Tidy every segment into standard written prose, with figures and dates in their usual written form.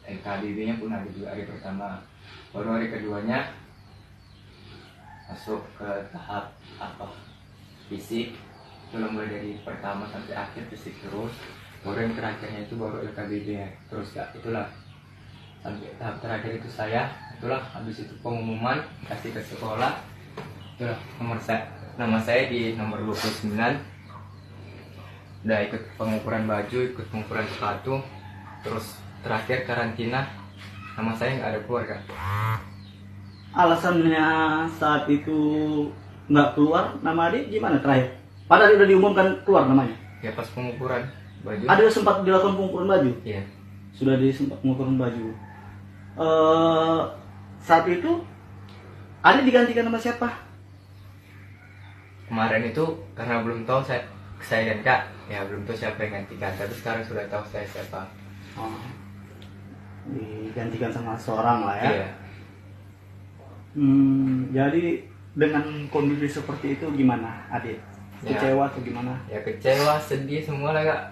LKBB-nya pun ada juga hari pertama. Baru hari keduanya masuk ke tahap fisik, itu mulai dari pertama sampai akhir fisik terus. Baru yang terakhirnya itu baru LKBB terus Kak. Itulah sampai tahap terakhir itu saya. Itulah habis itu pengumuman kasih ke sekolah. Itulah nama saya di nomor 29. Udah ikut pengukuran baju, ikut pengukuran sepatu, terus terakhir karantina. Nama saya nggak ada keluar Kak. Alasannya saat itu nggak keluar nama adik gimana terakhir? Padahal udah diumumkan keluar namanya. Ya pas pengukuran baju. Ada sempat dilakukan pengukuran baju? Iya. Sudah sempat pengukuran baju. Saat itu adik digantikan sama siapa? Kemarin itu karena belum tahu saya dan Kak, ya belum tahu siapa yang gantikan. Tapi sekarang sudah tahu saya siapa. Oh, digantikan sama seorang lah ya. Iya. Jadi dengan kondisi seperti itu gimana adik? Kecewa atau gimana? Ya kecewa, sedih semua lah Kak.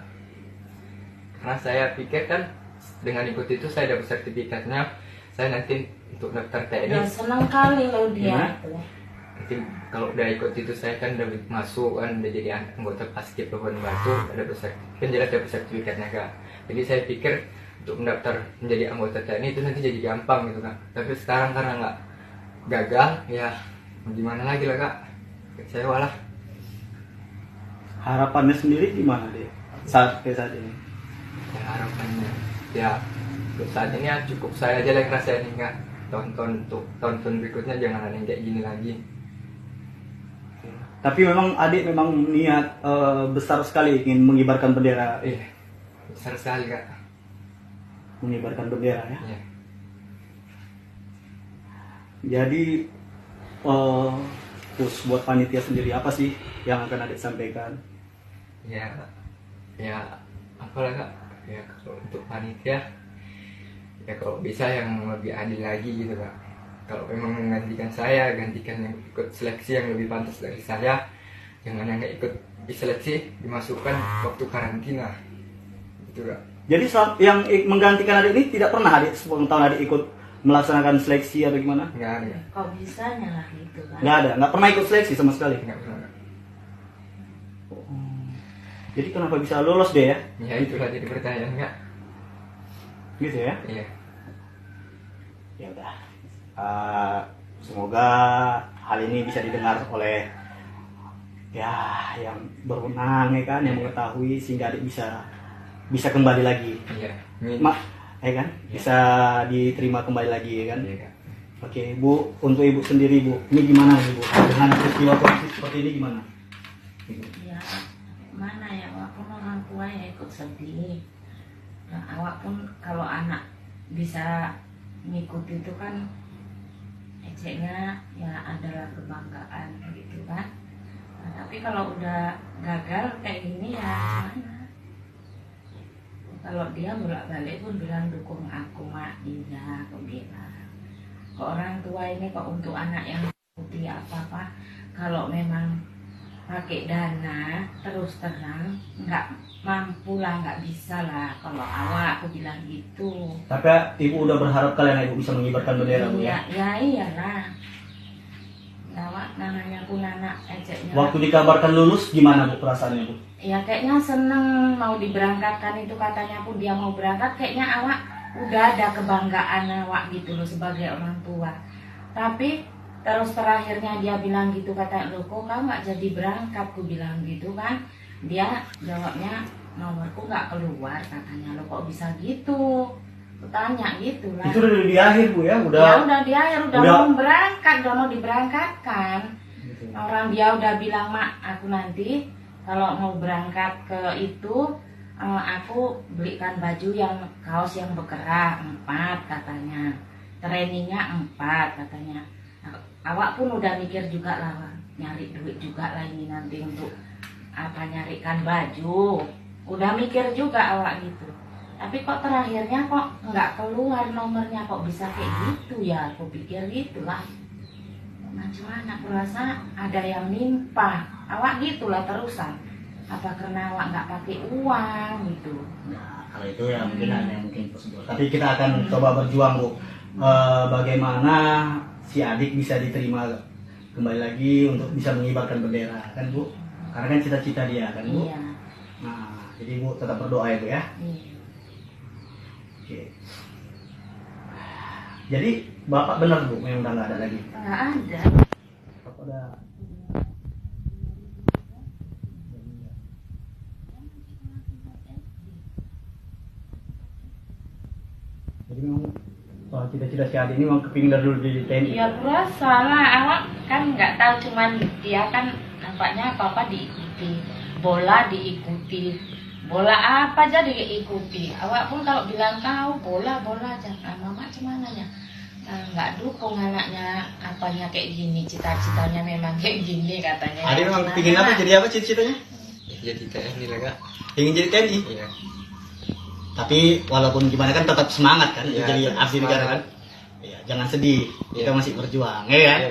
Karena saya pikir kan dengan ikut itu saya dapat sertifikatnya, saya nanti untuk daftar TNI. Ya senang kali loh dia. Nanti kalau udah ikut itu saya kan udah masuk kan, udah jadi anggota Paskib Labuan Batu, kan jelas dapat sertifikatnya Kak. Jadi saya pikir untuk mendaftar menjadi anggota TNI itu nanti jadi gampang gitu Kak. Tapi sekarang karena nggak gagal, ya gimana lagi lah Kak, kecewa lah. Harapannya sendiri gimana deh saat ini? Ya harapannya, ya untuk saat ini ya cukup saya aja yang ngerasain Kak. Tahun-tahun berikutnya jangan ada yang kayak gini lagi. Tapi memang adik memang niat besar sekali ingin mengibarkan bendera. Besar sekali Kak. Mengibarkan bendera ya. Iya. Jadi terus buat panitia sendiri apa sih yang akan adik sampaikan? Ya apalah Kak, ya kalau untuk panitia ya kalau bisa yang lebih adil lagi gitu Kak. Kalau memang menggantikan saya, gantikan yang ikut seleksi yang lebih pantas dari saya. Jangan yang nggak ikut diseleksi dimasukkan waktu karantina gitu Kak. Jadi yang menggantikan adik ini tidak pernah adik sepengetahuan adik ikut melaksanakan seleksi atau gimana? Nggak ada. Kok bisanya lah gitu kan? Nggak ada, nggak pernah ikut seleksi sama sekali. Nggak pernah. Jadi kenapa bisa lolos deh ya? Ya itulah jadi pertanyaan Kak. Gitu ya? Iya. Ya udah. Semoga hal ini bisa didengar oleh ya yang berwenang ya kan, yang mengetahui sehingga adik bisa kembali lagi. Iya. Ya kan? Bisa diterima kembali lagi ya kan? Iya Kak. Oke, Bu, untuk Ibu sendiri Bu, ini gimana nih Bu? Dengan peristiwa kondisi seperti ini gimana? Ya mana ya, walaupun orang tua ya ikut sedih. Ya, awak pun kalau anak bisa ngikut itu kan ejeknya ya adalah kebanggaan gitu kan. Nah, tapi kalau udah gagal kayak gini ya gimana? Kalau dia bolak-balik pun bilang dukung aku mak, iya aku bilang. Kok orang tua ini kok untuk anak yang putih apa-apa, kalau memang pakai dana terus terang nggak mampu lah, nggak bisa lah kalau awak, aku bilang gitu. Tapi Ibu udah berharap kalian Ibu bisa mengibarkan bendera Bu ya? Ya iyalah. Ya awak namanya pun anak ejeknya. Waktu dikabarkan lulus gimana Bu perasaannya Bu? Ya kayaknya seneng mau diberangkatkan itu, katanya pun dia mau berangkat, kayaknya awak udah ada kebanggaan awak gitu loh sebagai orang tua. Tapi terus terakhirnya dia bilang gitu, kata lo kok kamu nggak jadi berangkat, ku bilang gitu kan. Dia jawabnya nomorku nggak keluar, katanya lo kok bisa gitu. Ku tanya gitu lah. Itu udah di akhir Bu ya? Udah di akhir, udah mau berangkat, udah mau diberangkatkan. Gitu. Orang dia udah bilang mak, aku nanti kalau mau berangkat ke itu aku belikan baju yang kaos yang berkerah 4 katanya, trainingnya 4 katanya. Awak pun udah mikir juga lah, nyari duit juga lah ini nanti untuk apa, nyarikan baju. Udah mikir juga awak gitu. Tapi kok terakhirnya kok nggak keluar nomornya, kok bisa kayak gitu ya? Aku pikir gitulah. Macam mana? Aku rasa ada yang nimpa. Awak gitulah terusan. Apa karena awak nggak pakai uang gitu? Kalau itu ya mungkin hanya mungkin prosedur. Tapi kita akan coba berjuang Bu. Bagaimana si adik bisa diterima kembali lagi untuk bisa mengibarkan bendera kan Bu? Karena kan cita-cita dia kan Bu. Iya. Nah, jadi Bu tetap berdoa ya Bu ya. Iya. Oke. Jadi Bapak benar Bu yang udah nggak ada lagi. Nggak ada. Bapak udah. Jadi memang soal cita-cita si adik ini memang kepingin dari dulu jadi TNI. Ya berasa lah, awak kan nggak tahu, cuman dia kan nampaknya apa-apa diikuti, bola diikuti, bola apa aja diikuti. Awak pun kalau bilang kau bola aja, nah, mama gimana ya? Nah, nggak dukung anaknya apanya kayak gini, cita-citanya memang kayak gini katanya. Adik memang kepingin apa? Jadi apa cita-citanya? Jadi TNI lah Kak. Ingin jadi TNI. Iya. Tapi walaupun gimana kan tetap semangat kan, Iya, jadi tetap abdi negara kan. semangat. Iya, jangan sedih, kita Iya. masih berjuang, ya kan? Iya.